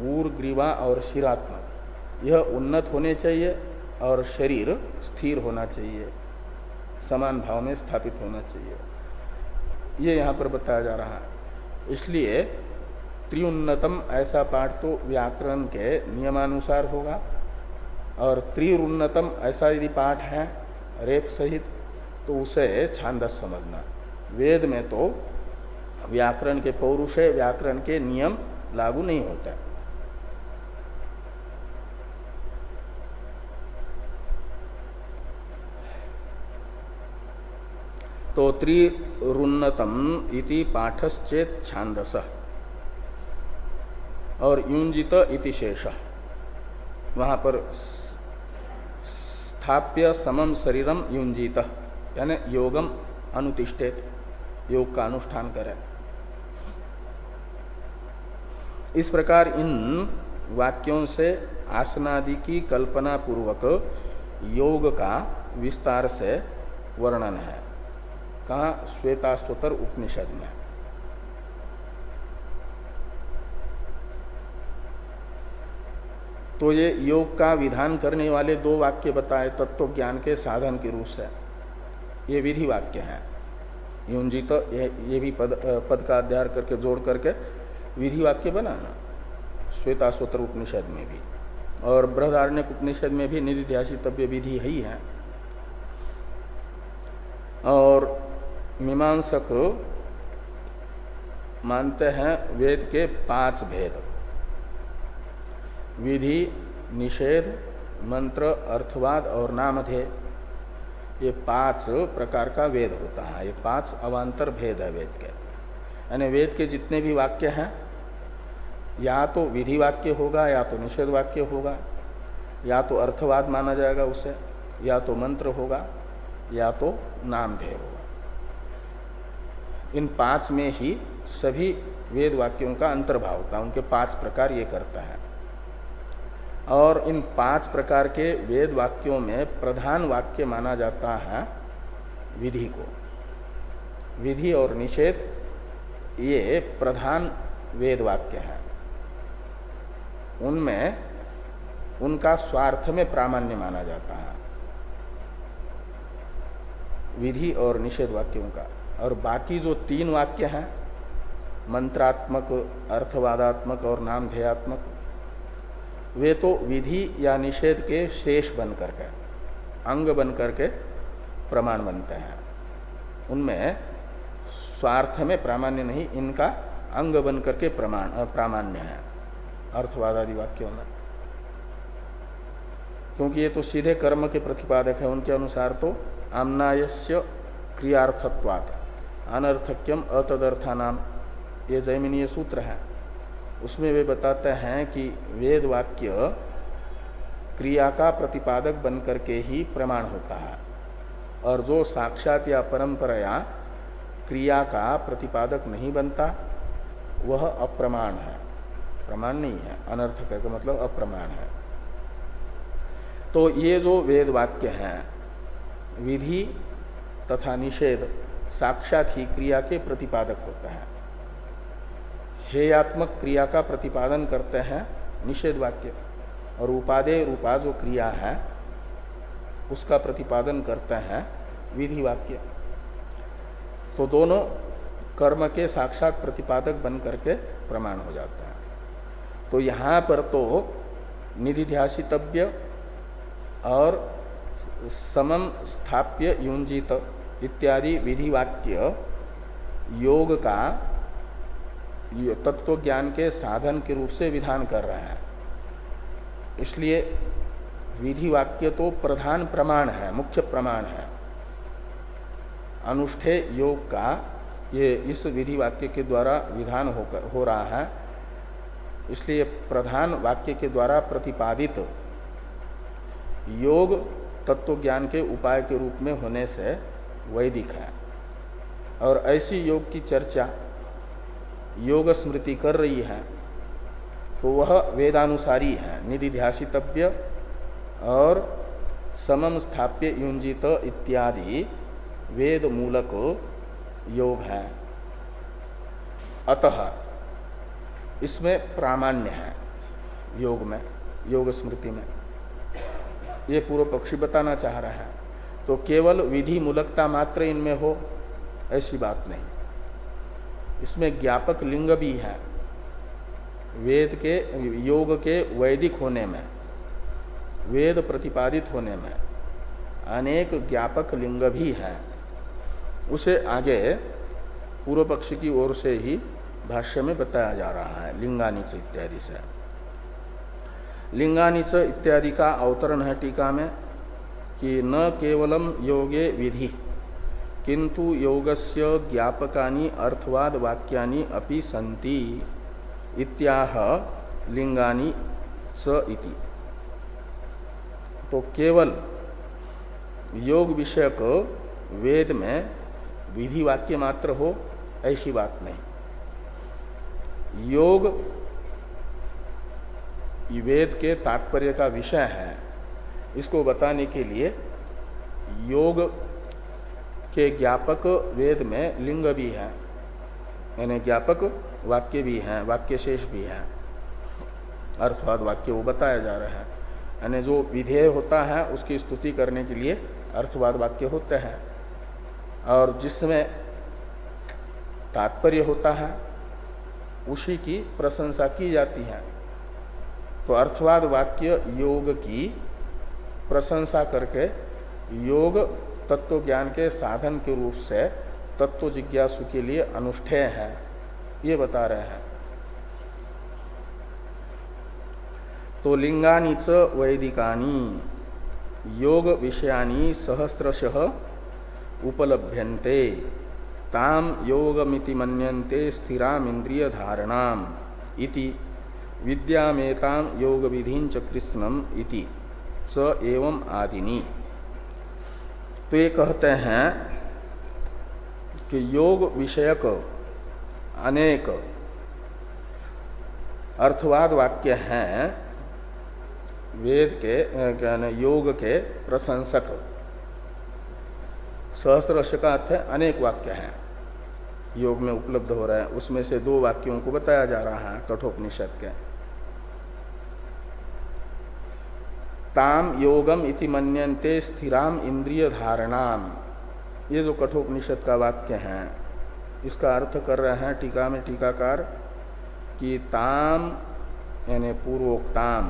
ऊर, ग्रीवा और शिरात्मक, यह उन्नत होने चाहिए और शरीर स्थिर होना चाहिए, समान भाव में स्थापित होना चाहिए, ये यहां पर बताया जा रहा है। इसलिए त्रिउन्नतम ऐसा पाठ तो व्याकरण के नियमानुसार होगा, और त्रिरुन्नतम ऐसा यदि पाठ है रेफ सहित, तो उसे छांदस समझना। वेद में तो व्याकरण के पौरुष है, व्याकरण के नियम लागू नहीं होता। तो त्रिरुन्नतम इति पाठश्चेत छांदस, और युंजित इति शेष, वहां पर स्थाप्य समम शरीरम युंजित, यानी योगम अनुतिष्ठेत, योग का अनुष्ठान करें। इस प्रकार इन वाक्यों से आसनादि की कल्पना पूर्वक योग का विस्तार से वर्णन है। कहा? श्वेताश्वतर उपनिषद में। तो ये योग का विधान करने वाले 2 वाक्य बताए तत्व ज्ञान के साधन के रूप से, ये विधि वाक्य हैं। युंजित, ये भी पद का अध्ययन करके जोड़ करके विधि वाक्य बना ना, श्वेताश्वतर उपनिषद में भी, और बृहदारण्यक उपनिषद में भी निधिध्यासितव्य विधि ही है। और मीमांसक मानते हैं वेद के 5 भेद, विधि, निषेध, मंत्र, अर्थवाद और नामधेय, ये 5 प्रकार का वेद होता है। ये 5 अवान्तर भेद है वेद के। यानी वेद के जितने भी वाक्य हैं, या तो विधि वाक्य होगा, या तो निषेध वाक्य होगा, या तो अर्थवाद माना जाएगा उसे, या तो मंत्र होगा, या तो नामधेय होगा। इन 5 में ही सभी वेद वाक्यों का अंतर्भाव होता है, उनके 5 प्रकार ये करता है। और इन 5 प्रकार के वेद वाक्यों में प्रधान वाक्य माना जाता है विधि को। विधि और निषेध ये प्रधान वेद वाक्य हैं, उनमें उनका स्वार्थ में प्रामाण्य माना जाता है, विधि और निषेध वाक्यों का। और बाकी जो 3 वाक्य हैं, मंत्रात्मक, अर्थवादात्मक और नामधेयात्मक, वे तो विधि या निषेध के शेष बन करके, अंग बन करके प्रमाण बनते हैं। उनमें स्वार्थ में प्रामाण्य नहीं, इनका अंग बन करके प्रामाण्य है अर्थवाद आदि वाक्यों में, क्योंकि ये तो सीधे कर्म के प्रतिपादक है। उनके अनुसार तो आम्नायस्य क्रियार्थत्वात् अनर्थक्यम अतदर्थानाम, ये जैमिनीय सूत्र है। उसमें वे बताते हैं कि वेद वाक्य क्रिया का प्रतिपादक बन करके ही प्रमाण होता है, और जो साक्षात या परंपराया क्रिया का प्रतिपादक नहीं बनता वह अप्रमाण है, प्रमाण नहीं है, अनर्थक है, का मतलब अप्रमाण है। तो ये जो वेद वाक्य हैं, विधि तथा निषेध साक्षात ही क्रिया के प्रतिपादक होते हैं। हेयात्मक क्रिया का प्रतिपादन करते हैं निषेध वाक्य, और उपादेय रूपा जो क्रिया है उसका प्रतिपादन करते हैं विधि वाक्य। तो दोनों कर्म के साक्षात प्रतिपादक बन करके प्रमाण हो जाता है। तो यहां पर तो निधिध्यासितव्य और समम स्थाप्य युंजित इत्यादि विधि वाक्य योग का तत्व ज्ञान के साधन के रूप से विधान कर रहे हैं। इसलिए विधि वाक्य तो प्रधान प्रमाण है, मुख्य प्रमाण है। अनुष्ठेय योग का ये इस विधि वाक्य के द्वारा विधान हो रहा है। इसलिए प्रधान वाक्य के द्वारा प्रतिपादित योग तत्व ज्ञान के उपाय के रूप में होने से वैदिक है, और ऐसी योग की चर्चा योग स्मृति कर रही है तो वह वेदानुसारी है, निधिध्यासितव्य और समम स्थाप्य युंजित इत्यादि वेद मूलक योग है। अतः इसमें प्रामाण्य है योग में, योग स्मृति में, ये पूर्व पक्षी बताना चाह रहा है। तो केवल विधि मूलकता मात्र इनमें हो ऐसी बात नहीं, इसमें ज्ञापक लिंग भी है। वेद के योग के वैदिक होने में, वेद प्रतिपादित होने में अनेक ज्ञापक लिंग भी हैं। उसे आगे पूर्व पक्षी की ओर से ही भाष्य में बताया जा रहा है लिंगानिच इत्यादि से। लिंगानिच इत्यादि का अवतरण है टीका में कि न केवलम योगे विधि किंतु योगस्य ज्ञापकानि अर्थवाद वाक्यानि अपि सन्ति इत्याह लिंगानि च इति। तो केवल योग विषयक वेद में विधि वाक्य मात्र हो ऐसी बात नहीं। योग वेद के तात्पर्य का विषय है, इसको बताने के लिए योग के ज्ञापक वेद में लिंग भी है, यानी ज्ञापक वाक्य भी हैं, वाक्य शेष भी हैं, अर्थवाद वाक्य वो बताया जा रहा है। यानी जो विधेय होता है उसकी स्तुति करने के लिए अर्थवाद वाक्य होते हैं, और जिसमें तात्पर्य होता है उसी की प्रशंसा की जाती है। तो अर्थवाद वाक्य योग की प्रशंसा करके योग तत्व ज्ञान के साधन के रूप से तत्व जिज्ञासु के लिए अनुष्ठेय है, ये बता रहे हैं। तो लिंगानि च वैदिकानि योग विषयानि सहस्रशः उपलभ्यन्ते ताम योगमिति मन्यन्ते स्थिराम इंद्रिय धारणाम इति विद्यामेताम योग विधिं च कृष्णम इति च एवं आदिनी। तो ये कहते हैं कि योग विषयक अनेक अर्थवाद वाक्य हैं वेद के योग के प्रशंसक। सहस्रश का अर्थ है अनेक वाक्य हैं योग में उपलब्ध हो रहा है, उसमें से दो वाक्यों को बताया जा रहा है कठोपनिषद के। ताम योगम इति मन्यन्ते स्थिराम इंद्रिय धारणाम, ये जो कठोपनिषद का वाक्य है इसका अर्थ कर रहे हैं टीका में टीकाकार कि ताम यानी पूर्वोक्ताम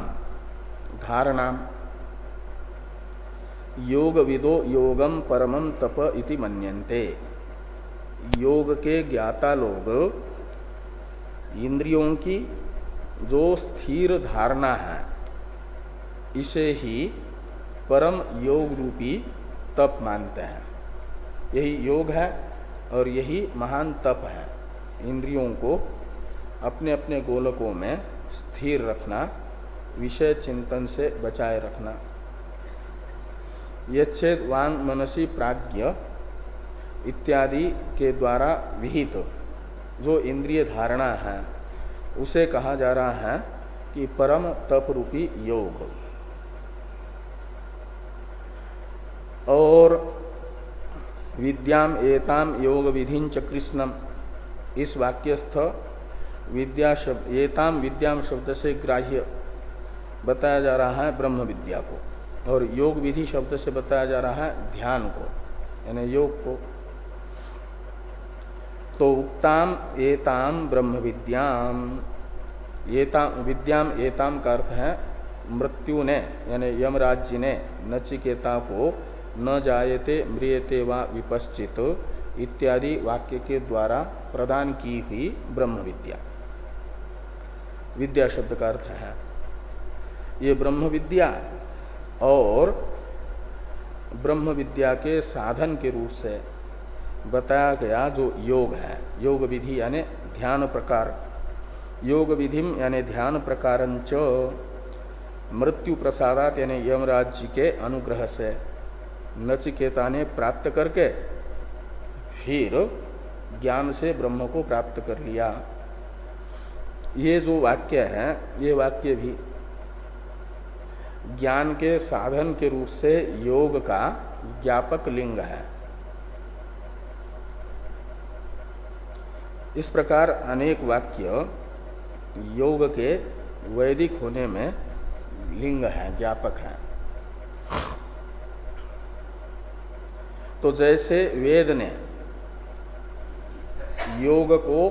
धारणाम योग विदो योगम परमम तप इति मन्यन्ते। योग के ज्ञाता लोग इंद्रियों की जो स्थिर धारणा है इसे ही परम योग रूपी तप मानते हैं। यही योग है और यही महान तप है, इंद्रियों को अपने अपने गोलकों में स्थिर रखना, विषय चिंतन से बचाए रखना। यच्छेद वांग मनसी प्राज्ञ इत्यादि के द्वारा विहित जो इंद्रिय धारणा है उसे कहा जा रहा है कि परम तप रूपी योग। और विद्याम एताम योग विधिं च कृष्णम, इस वाक्यस्थ विद्या शब्द एताम विद्याम शब्द से ग्राह्य बताया जा रहा है ब्रह्म विद्या को, और योग विधि शब्द से बताया जा रहा है ध्यान को, यानी योग को। तो उक्ताम एताम ब्रह्म विद्याम, एताम विद्याम एताम का अर्थ है मृत्यु ने यानी यमराज जी ने नचिकेता को न जायते म्रियते वा विपश्चित इत्यादि वाक्य के द्वारा प्रदान की हुई ब्रह्म विद्या। विद्या शब्द का अर्थ है ये ब्रह्म विद्या, और ब्रह्म विद्या के साधन के रूप से बताया गया जो योग है, योग विधि यानी ध्यान प्रकार, योग विधिम यानी ध्यान प्रकारंच मृत्यु प्रसादात यानी यमराज जी के अनुग्रह से नचिकेता ने प्राप्त करके फिर ज्ञान से ब्रह्म को प्राप्त कर लिया। ये जो वाक्य है ये वाक्य भी ज्ञान के साधन के रूप से योग का ज्ञापक लिंग है। इस प्रकार अनेक वाक्य योग के वैदिक होने में लिंग है, ज्ञापक है। तो जैसे वेद ने योग को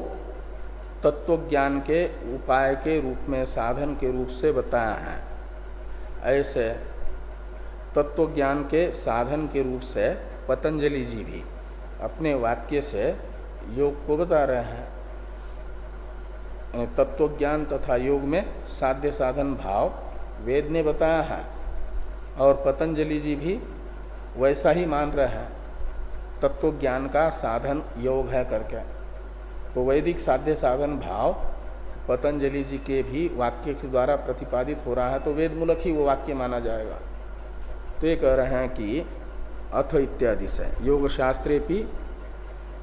तत्व ज्ञान के उपाय के रूप में, साधन के रूप से बताया है, ऐसे तत्व ज्ञान के साधन के रूप से पतंजलि जी भी अपने वाक्य से योग को बता रहे हैं। तत्व ज्ञान तथा योग में साध्य साधन भाव वेद ने बताया है, और पतंजलि जी भी वैसा ही मान रहे हैं, तत्व ज्ञान का साधन योग है करके। तो वैदिक साध्य साधन भाव पतंजलि जी के भी वाक्य के द्वारा प्रतिपादित हो रहा है, तो वेद मूलक ही वो वाक्य माना जाएगा। तो ये कह रहे हैं कि अथ इत्यादि से, योग शास्त्रे भी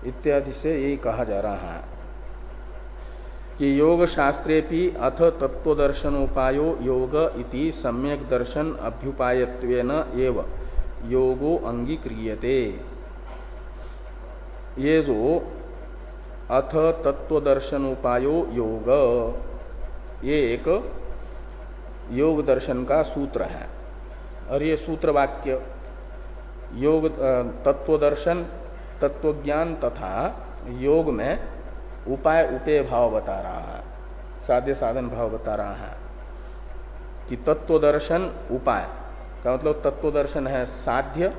इत्यादि से यही कहा जा रहा है कि योग शास्त्रे भी अथ तत्वदर्शनोपायो योग इति सम्यक दर्शन अभ्युपायत्वेन एव योगो अंगीक्रियते। ये जो अथ तत्वदर्शनोपायो योग, ये एक योग दर्शन का सूत्र है, और ये सूत्र वाक्य योग तत्वदर्शन, तत्वज्ञान तथा योग में उपाय उपेय भाव बता रहा है, साध्य साधन भाव बता रहा है कि तत्वदर्शन उपाय का मतलब तत्वदर्शन है साध्य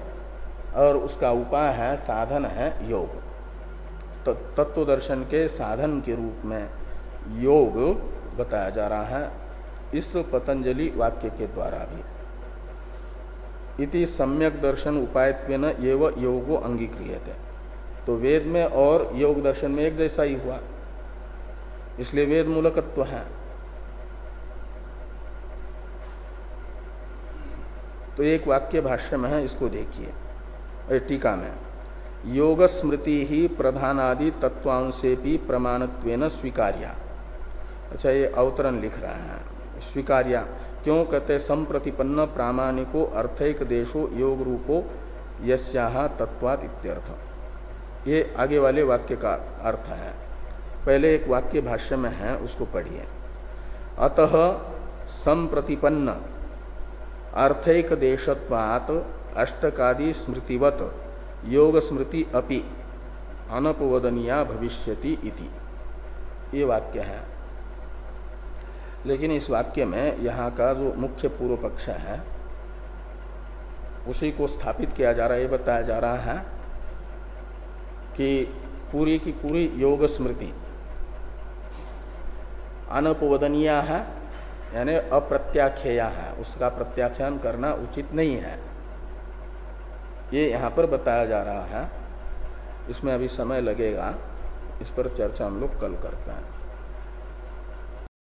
और उसका उपाय है साधन है योग। तो तत्वदर्शन के साधन के रूप में योग बताया जा रहा है इस पतंजलि वाक्य के द्वारा भी। इति सम्यक दर्शन उपायत्वेन एव योगो अंगीक्रियते। तो वेद में और योग दर्शन में एक जैसा ही हुआ, इसलिए वेद मूलकत्व है। तो एक वाक्य भाष्य में है, इसको देखिए टीका में, योग स्मृति ही प्रधानादि तत्वांशे भी प्रमाणत्वेन स्वीकार्या। अच्छा, ये अवतरण लिख रहा है, स्वीकार्या क्यों कहते, संप्रतिपन्न प्रामाणिको अर्थैक देशो योग रूपो यस्याह तत्वात् इत्यर्थ। ये आगे वाले वाक्य का अर्थ है। पहले एक वाक्य भाष्य में है, उसको पढ़िए। अतः संप्रतिपन्न अर्थैक देशत्वात् अष्टकादि स्मृतिवत योग स्मृति अपि अनपवदनीया भविष्यति इति, ये वाक्य है। लेकिन इस वाक्य में यहाँ का जो मुख्य पूर्व पक्ष है उसी को स्थापित किया जा रहा है। ये बताया जा रहा है कि पूरी की पूरी योग स्मृति अनपवदनीय है, यानी अप्रत्याख्या है, उसका प्रत्याख्यान करना उचित नहीं है, ये यहां पर बताया जा रहा है। इसमें अभी समय लगेगा, इस पर चर्चा हम लोग कल करते हैं।